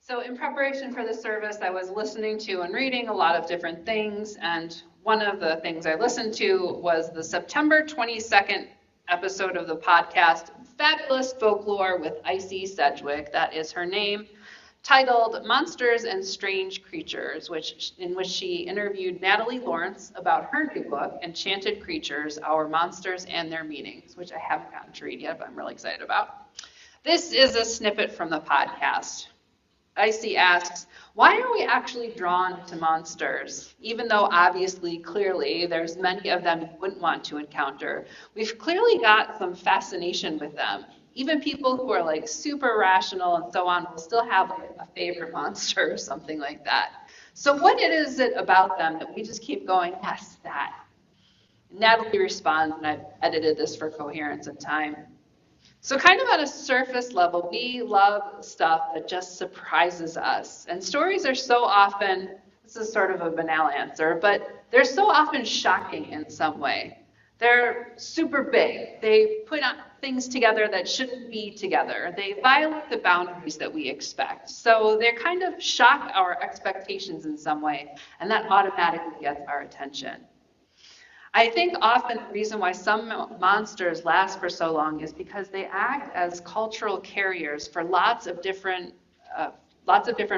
So in preparation for the service, I was listening to and reading a lot of different things, and one of the things I listened to was the September 22nd episode of the podcast, Fabulous Folklore with Icy Sedgwick, that is her name, titled Monsters and Strange Creatures, in which she interviewed Natalie Lawrence about her new book, Enchanted Creatures, Our Monsters and Their Meanings, which I haven't gotten to read yet, but I'm really excited about. This is a snippet from the podcast. Icy asks, why are we actually drawn to monsters? Even though obviously, clearly, there's many of them you wouldn't want to encounter, we've clearly got some fascination with them. Even people who are like super rational and so on will still have like a favorite monster or something like that. So what is it about them that we just keep going, yes, that? Natalie responds, and I've edited this for coherence and time. So kind of on a surface level, we love stuff that just surprises us. And stories are so often, this is sort of a banal answer, but they're so often shocking in some way. They're super big. They put things together that shouldn't be together. They violate the boundaries that we expect. So they kind of shock our expectations in some way, and that automatically gets our attention. I think often the reason why some monsters last for so long is because they act as cultural carriers for lots of different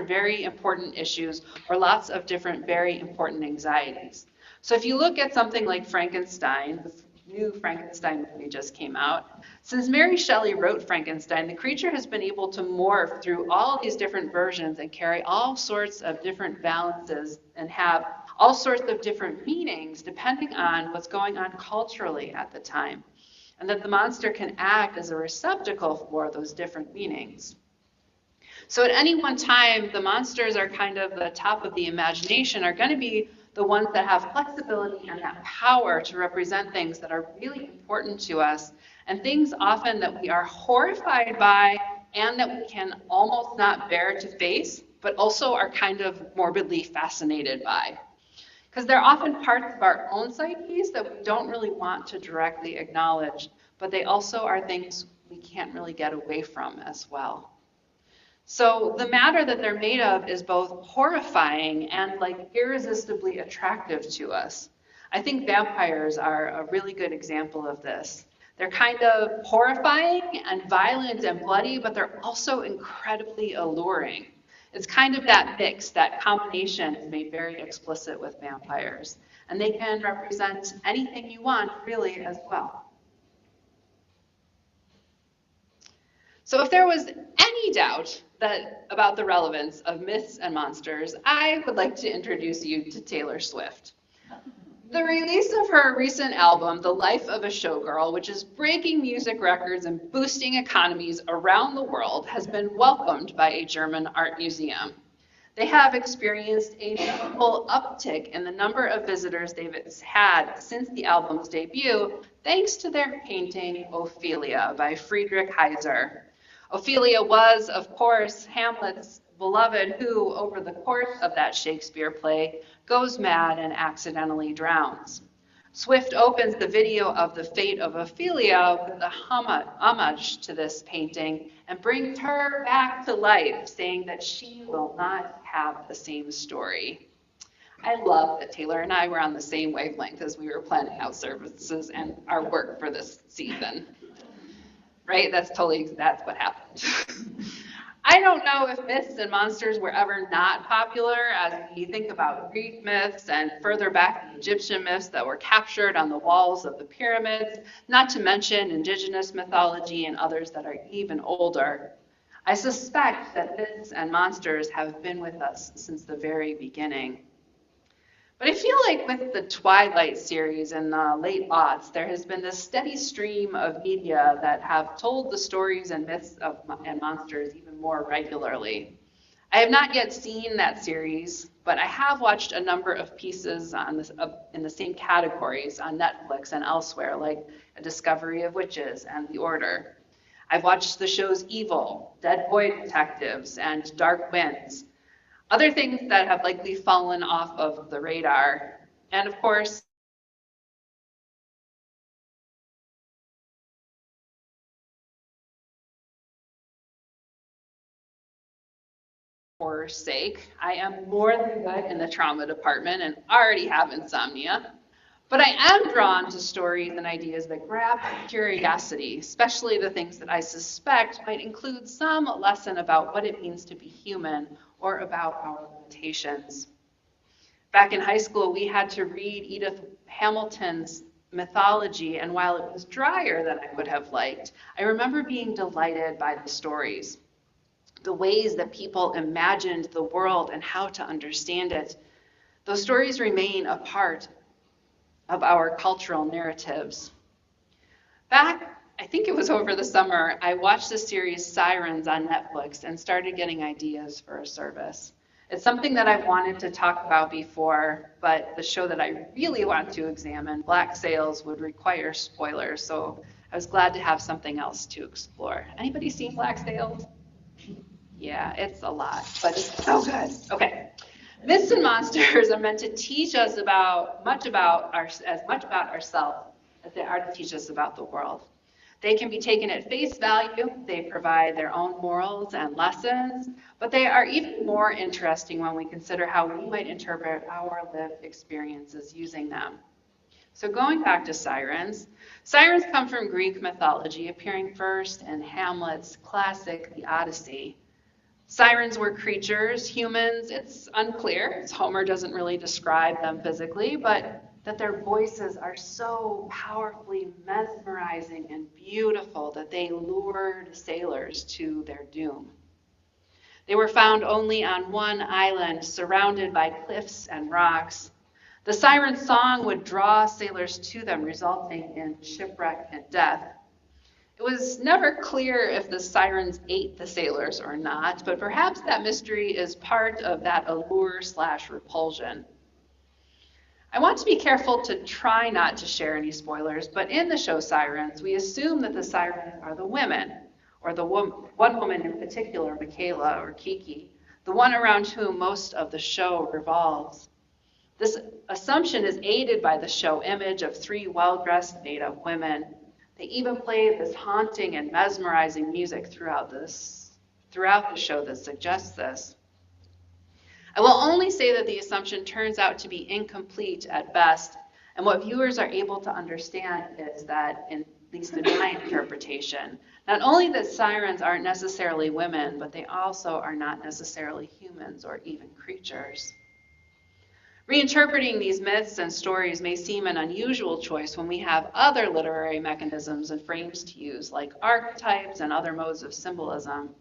very important issues or lots of different very important anxieties. So if you look at something like Frankenstein, the new Frankenstein movie just came out. Since Mary Shelley wrote Frankenstein, the creature has been able to morph through all these different versions and carry all sorts of different balances and have all sorts of different meanings depending on what's going on culturally at the time, and that the monster can act as a receptacle for those different meanings. So at any one time, the monsters are kind of the top of the imagination, are going to be the ones that have flexibility and that power to represent things that are really important to us, and things often that we are horrified by and that we can almost not bear to face, but also are kind of morbidly fascinated by. Because they're often parts of our own psyches that we don't really want to directly acknowledge, but they also are things we can't really get away from as well. So the matter that they're made of is both horrifying and like irresistibly attractive to us. I think vampires are a really good example of this. They're kind of horrifying and violent and bloody, but they're also incredibly alluring. It's kind of that mix, that combination is made very explicit with vampires. And they can represent anything you want, really, as well. So if there was any doubt about the relevance of myths and monsters, I would like to introduce you to Taylor Swift. The release of her recent album, The Life of a Showgirl, which is breaking music records and boosting economies around the world, has been welcomed by a German art museum. They have experienced a notable uptick in the number of visitors they've had since the album's debut, thanks to their painting Ophelia by Friedrich Heiser. Ophelia was, of course, Hamlet's beloved who, over the course of that Shakespeare play, goes mad and accidentally drowns. Swift opens the video of the fate of Ophelia with a homage to this painting and brings her back to life, saying that she will not have the same story. I love that Taylor and I were on the same wavelength as we were planning out services and our work for this season. Right? That's what happened. I don't know if myths and monsters were ever not popular as we think about Greek myths and further back the Egyptian myths that were captured on the walls of the pyramids, not to mention indigenous mythology and others that are even older. I suspect that myths and monsters have been with us since the very beginning. But I feel like with the Twilight series in the late aughts, there has been this steady stream of media that have told the stories and myths and monsters even more regularly. I have not yet seen that series, but I have watched a number of pieces in the same categories on Netflix and elsewhere, like A Discovery of Witches and The Order. I've watched the shows Evil, Dead Boy Detectives, and Dark Winds. Other things that have likely fallen off of the radar, and of course, horror's sake. I am more than good in the trauma department and already have insomnia. But I am drawn to stories and ideas that grab my curiosity, especially the things that I suspect might include some lesson about what it means to be human or about our limitations. Back in high school, we had to read Edith Hamilton's mythology, and while it was drier than I would have liked, I remember being delighted by the stories, the ways that people imagined the world and how to understand it. Those stories remain a part of our cultural narratives. Back, I think it was over the summer, I watched the series Sirens on Netflix and started getting ideas for a service. It's something that I've wanted to talk about before, but the show that I really want to examine, Black Sails, would require spoilers, so I was glad to have something else to explore. Anybody seen Black Sails? Yeah, it's a lot, but it's so good. Okay. Myths and monsters are meant to teach us as much about ourselves as they are to teach us about the world. They can be taken at face value. They provide their own morals and lessons, but they are even more interesting when we consider how we might interpret our lived experiences using them. So going back to sirens, sirens come from Greek mythology, appearing first in Hamlet's classic The Odyssey. Sirens were creatures, humans, it's unclear, as Homer doesn't really describe them physically, but that their voices are so powerfully mesmerizing and beautiful that they lured sailors to their doom. They were found only on one island, surrounded by cliffs and rocks. The siren song would draw sailors to them, resulting in shipwreck and death. It was never clear if the sirens ate the sailors or not, but perhaps that mystery is part of that allure/repulsion. I want to be careful to try not to share any spoilers, but in the show Sirens, we assume that the sirens are the women, or the one woman in particular, Michaela or Kiki, the one around whom most of the show revolves. This assumption is aided by the show image of three well-dressed made-up women. They even play this haunting and mesmerizing music throughout the show that suggests this. I will only say that the assumption turns out to be incomplete at best, and what viewers are able to understand is that, at least in my interpretation, not only that sirens aren't necessarily women, but they also are not necessarily humans or even creatures. Reinterpreting these myths and stories may seem an unusual choice when we have other literary mechanisms and frames to use, like archetypes and other modes of symbolism.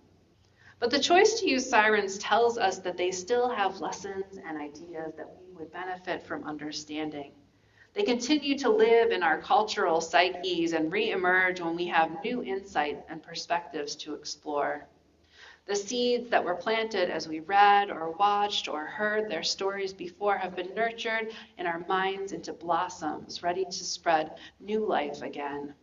But the choice to use sirens tells us that they still have lessons and ideas that we would benefit from understanding. They continue to live in our cultural psyches and re-emerge when we have new insights and perspectives to explore. The seeds that were planted as we read or watched or heard their stories before have been nurtured in our minds into blossoms, ready to spread new life again.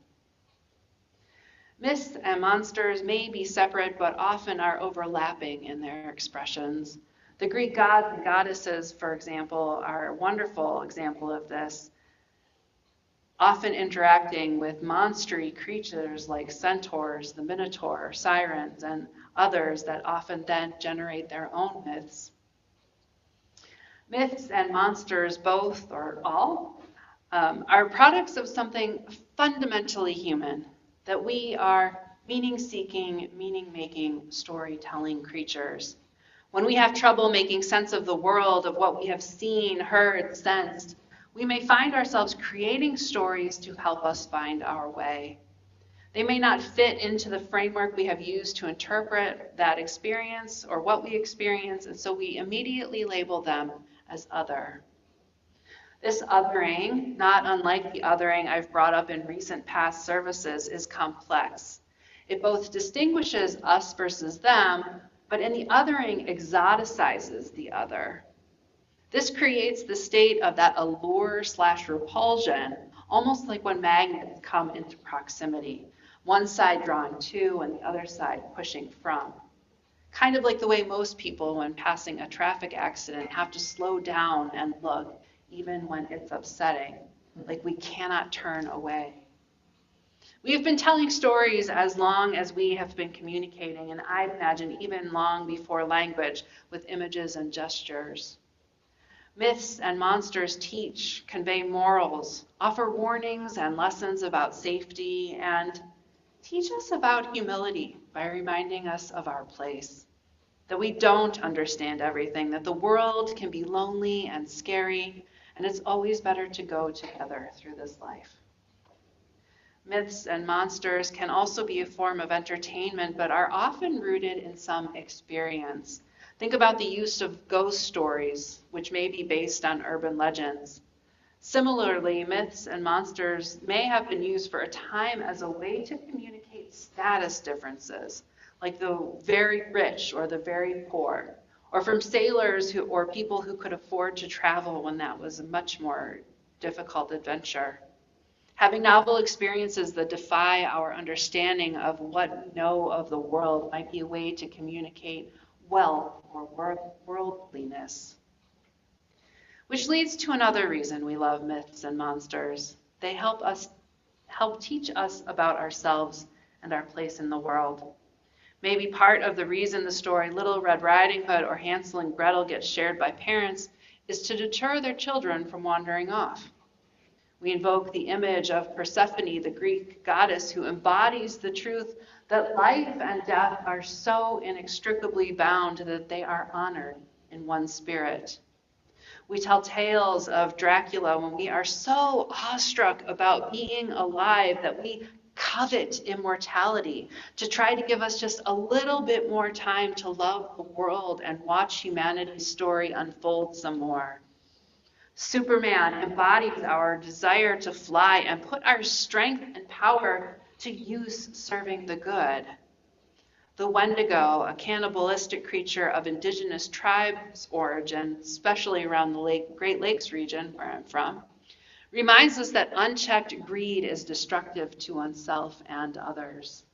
Myths and monsters may be separate, but often are overlapping in their expressions. The Greek gods and goddesses, for example, are a wonderful example of this, often interacting with monstery creatures like centaurs, the minotaur, sirens, and others that often then generate their own myths. Myths and monsters, both or all, are products of something fundamentally human, that we are meaning-seeking, meaning-making, storytelling creatures. When we have trouble making sense of the world, of what we have seen, heard, sensed, we may find ourselves creating stories to help us find our way. They may not fit into the framework we have used to interpret that experience or what we experience, and so we immediately label them as other. This othering, not unlike the othering I've brought up in recent past services, is complex. It both distinguishes us versus them, but in the othering exoticizes the other. This creates the state of that allure/repulsion, almost like when magnets come into proximity, one side drawing to and the other side pushing from. Kind of like the way most people, when passing a traffic accident, have to slow down and look, even when it's upsetting, like we cannot turn away. We have been telling stories as long as we have been communicating, and I imagine even long before language, with images and gestures. Myths and monsters teach, convey morals, offer warnings and lessons about safety, and teach us about humility by reminding us of our place, that we don't understand everything, that the world can be lonely and scary, and it's always better to go together through this life. Myths and monsters can also be a form of entertainment, but are often rooted in some experience. Think about the use of ghost stories, which may be based on urban legends. Similarly, myths and monsters may have been used for a time as a way to communicate status differences, like the very rich or the very poor, or from sailors or people who could afford to travel when that was a much more difficult adventure. Having novel experiences that defy our understanding of what we know of the world might be a way to communicate wealth or worldliness. Which leads to another reason we love myths and monsters. They help teach us about ourselves and our place in the world. Maybe part of the reason the story Little Red Riding Hood or Hansel and Gretel gets shared by parents is to deter their children from wandering off. We invoke the image of Persephone, the Greek goddess who embodies the truth that life and death are so inextricably bound that they are honored in one spirit. We tell tales of Dracula when we are so awestruck about being alive that we covet immortality, to try to give us just a little bit more time to love the world and watch humanity's story unfold some more. Superman embodies our desire to fly and put our strength and power to use serving the good. The Wendigo, a cannibalistic creature of indigenous tribes origin, especially around the Great Lakes region where I'm from, reminds us that unchecked greed is destructive to oneself and others.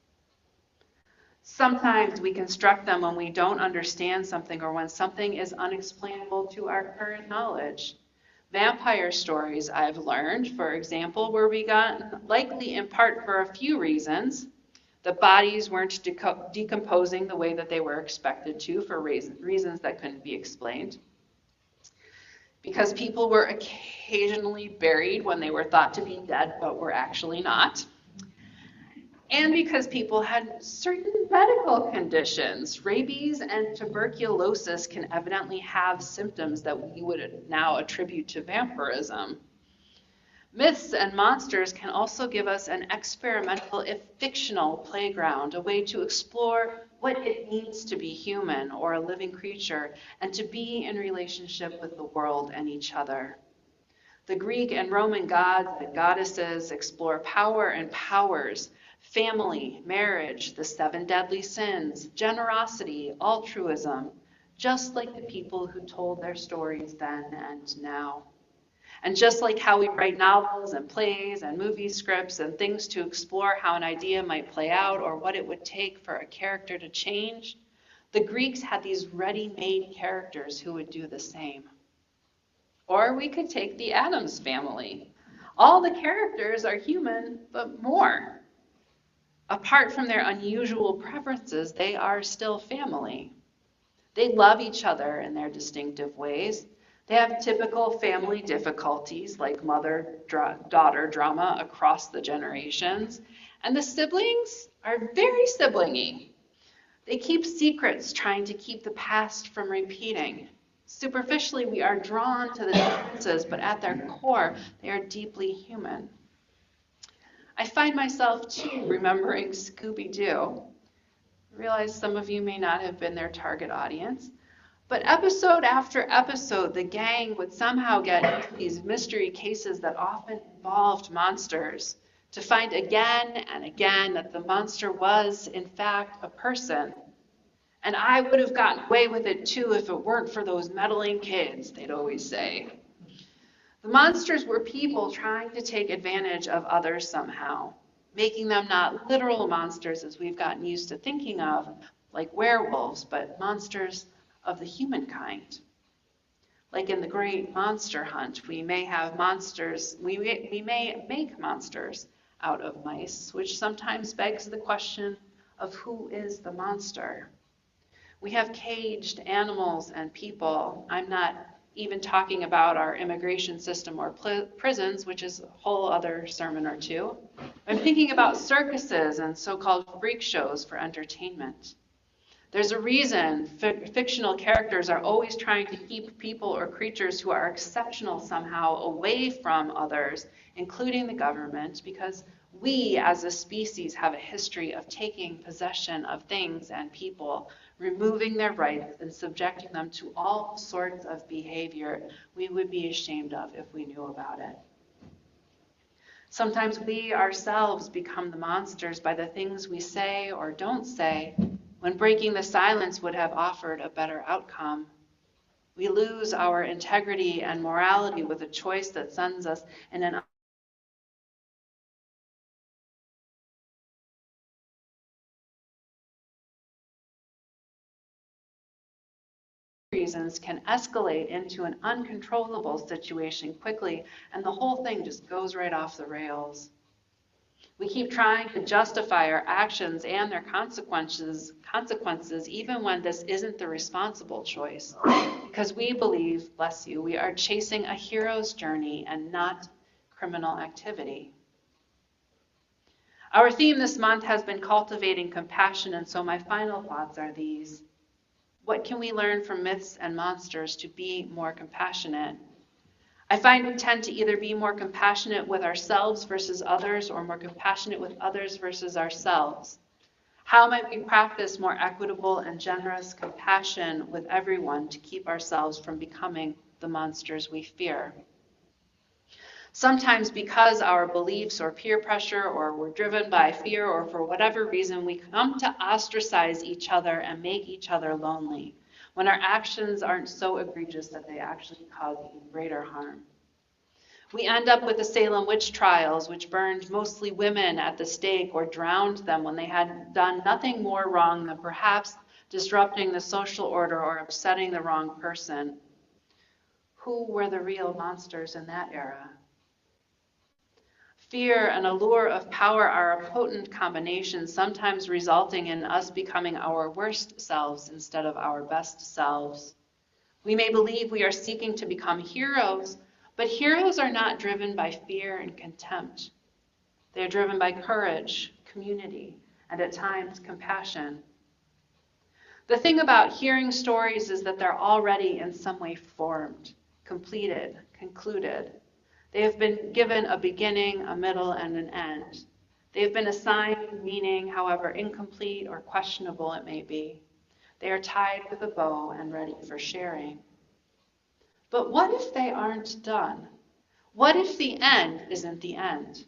Sometimes we construct them when we don't understand something or when something is unexplainable to our current knowledge. Vampire stories, I've learned, for example, were begun likely in part for a few reasons. The bodies weren't decomposing the way that they were expected to for reasons that couldn't be explained. Because people were occasionally buried when they were thought to be dead but were actually not. And because people had certain medical conditions. Rabies and tuberculosis can evidently have symptoms that we would now attribute to vampirism. Myths and monsters can also give us an experimental, if fictional, playground, a way to explore what it means to be human or a living creature and to be in relationship with the world and each other. The Greek and Roman gods and goddesses explore power and powers, family, marriage, the 7 deadly sins, generosity, altruism, just like the people who told their stories then and now. And just like how we write novels and plays and movie scripts and things to explore how an idea might play out or what it would take for a character to change, the Greeks had these ready-made characters who would do the same. Or we could take the Addams family. All the characters are human, but more. Apart from their unusual preferences, they are still family. They love each other in their distinctive ways. They have typical family difficulties like mother-daughter drama across the generations. And the siblings are very siblingy. They keep secrets, trying to keep the past from repeating. Superficially, we are drawn to the differences, but at their core, they are deeply human. I find myself, too, remembering Scooby-Doo. I realize some of you may not have been their target audience, but episode after episode, the gang would somehow get into these mystery cases that often involved monsters, to find again and again that the monster was, in fact, a person. And I would have gotten away with it, too, if it weren't for those meddling kids, they'd always say. The monsters were people trying to take advantage of others somehow, making them not literal monsters as we've gotten used to thinking of, like werewolves, but monsters of the humankind. Like in the great monster hunt, we may have monsters, we may make monsters out of mice, which sometimes begs the question of who is the monster. We have caged animals and people. I'm not even talking about our immigration system or prisons, which is a whole other sermon or two. I'm thinking about circuses and so-called freak shows for entertainment. There's a reason fictional characters are always trying to keep people or creatures who are exceptional somehow away from others, including the government, because we as a species have a history of taking possession of things and people, removing their rights and subjecting them to all sorts of behavior we would be ashamed of if we knew about it. Sometimes we ourselves become the monsters by the things we say or don't say, when breaking the silence would have offered a better outcome. We lose our integrity and morality with a choice that sends us in an reasons can escalate into an uncontrollable situation quickly, and the whole thing just goes right off the rails. We keep trying to justify our actions and their consequences, even when this isn't the responsible choice, because we believe, bless you, we are chasing a hero's journey and not criminal activity. Our theme this month has been cultivating compassion, and so my final thoughts are these. What can we learn from myths and monsters to be more compassionate? I find we tend to either be more compassionate with ourselves versus others, or more compassionate with others versus ourselves. How might we practice more equitable and generous compassion with everyone to keep ourselves from becoming the monsters we fear? Sometimes because our beliefs or peer pressure, or we're driven by fear, or for whatever reason, we come to ostracize each other and make each other lonely, when our actions aren't so egregious that they actually cause greater harm. We end up with the Salem witch trials, which burned mostly women at the stake or drowned them when they had done nothing more wrong than perhaps disrupting the social order or upsetting the wrong person. Who were the real monsters in that era? Fear and allure of power are a potent combination, sometimes resulting in us becoming our worst selves instead of our best selves. We may believe we are seeking to become heroes, but heroes are not driven by fear and contempt. They are driven by courage, community, and at times compassion. The thing about hearing stories is that they're already in some way formed, completed, concluded. They have been given a beginning, a middle, and an end. They have been assigned meaning, however incomplete or questionable it may be. They are tied with a bow and ready for sharing. But what if they aren't done? What if the end isn't the end?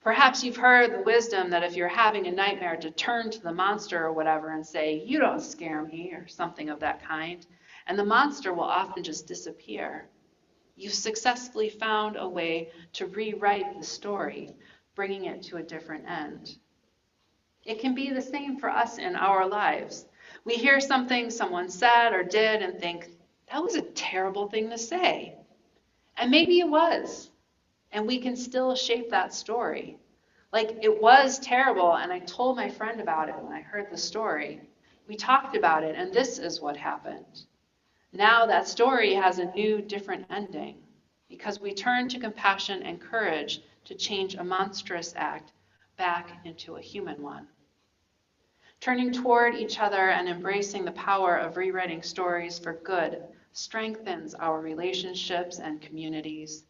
Perhaps you've heard the wisdom that if you're having a nightmare, to turn to the monster or whatever and say, "You don't scare me," or something of that kind, and the monster will often just disappear. You've successfully found a way to rewrite the story, bringing it to a different end. It can be the same for us in our lives. We hear something someone said or did and think, that was a terrible thing to say. And maybe it was. And we can still shape that story. Like, it was terrible, and I told my friend about it when I heard the story. We talked about it, and this is what happened. Now that story has a new, different ending, because we turn to compassion and courage to change a monstrous act back into a human one. Turning toward each other and embracing the power of rewriting stories for good strengthens our relationships and communities.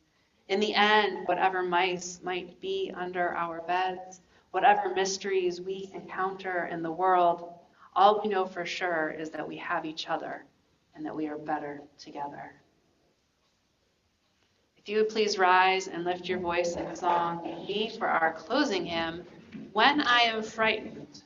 In the end, whatever mice might be under our beds, whatever mysteries we encounter in the world, all we know for sure is that we have each other and that we are better together. If you would please rise and lift your voice in song with me for our closing hymn, "When I Am Frightened."